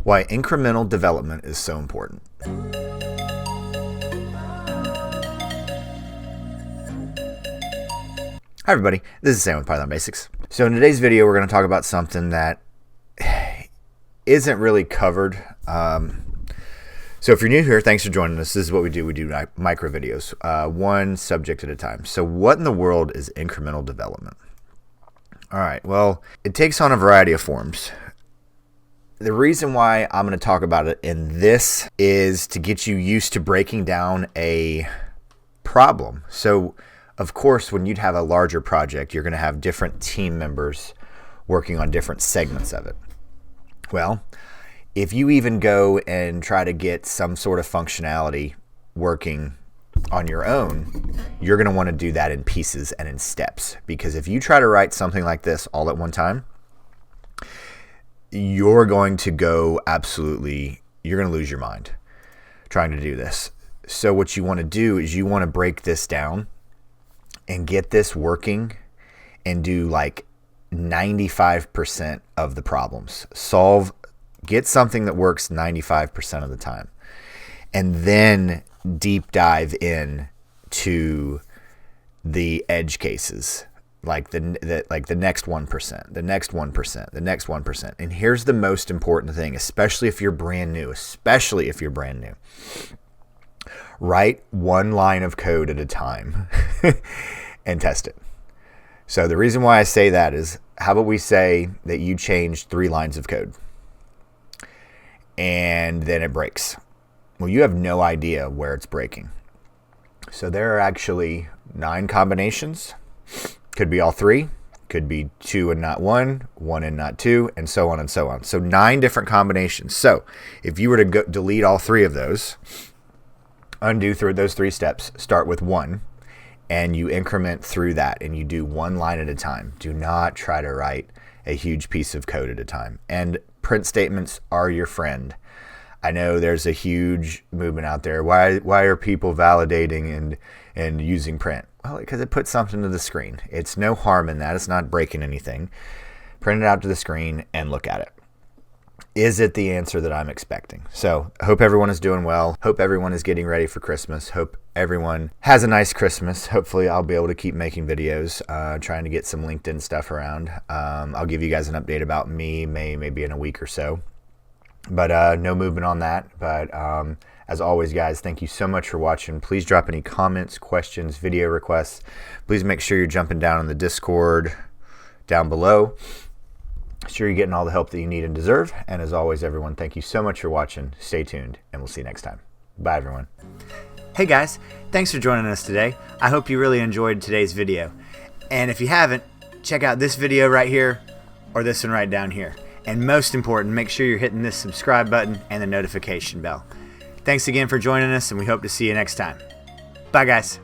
Why incremental development is so important. Hi everybody, this is Sam with Python Basics. So in today's video, we're going to talk about something that isn't really covered. So if you're new here, thanks for joining us. This is what we do. We do micro videos, one subject at a time. So what in the world is incremental development? All right, well, it takes on a variety of forms. The reason why I'm going to talk about it in this is to get you used to breaking down a problem. So of course, when you'd have a larger project, you're going to have different team members working on different segments of it. Well, if you even go and try to get some sort of functionality working on your own, you're going to want to do that in pieces and in steps. Because if you try to write something like this all at one time, you're going to you're going to lose your mind trying to do this. So what you want to do is you want to break this down and get this working and do like 95% of the problems. Get something that works 95% of the time. And then deep dive in to the edge cases, like the next 1%, the next 1%, the next 1%. And here's the most important thing, especially if you're brand new, write one line of code at a time and test it. So the reason why I say that is, how about we say that you changed 3 lines of code and then it breaks? Well, you have no idea where it's breaking. So there are actually 9 combinations. Could be all 3, could be 2 and not 1, 1 and not 2, and so on and so on. So 9 different combinations. So if you were to delete all 3 of those, undo through those 3 steps, start with 1, and you increment through that, and you do 1 line at a time. Do not try to write a huge piece of code at a time. And print statements are your friend. I know there's a huge movement out there. Why are people validating and using print? Well, because it puts something to the screen. It's no harm in that. It's not breaking anything. Print it out to the screen and look at it. Is it the answer that I'm expecting? So I hope everyone is doing well. Hope everyone is getting ready for Christmas. Hope everyone has a nice Christmas. Hopefully I'll be able to keep making videos, trying to get some LinkedIn stuff around. I'll give you guys an update about me maybe in a week or so. But no movement on that. But as always, guys, thank you so much for watching. Please drop any comments, questions, video requests. Please make sure you're jumping down in the Discord down below. Sure you're getting all the help that you need and deserve. And as always, everyone, thank you so much for watching. Stay tuned, and we'll see you next time. Bye, everyone. Hey, guys. Thanks for joining us today. I hope you really enjoyed today's video. And if you haven't, check out this video right here or this one right down here. And most important, make sure you're hitting this subscribe button and the notification bell. Thanks again for joining us, and we hope to see you next time. Bye, guys.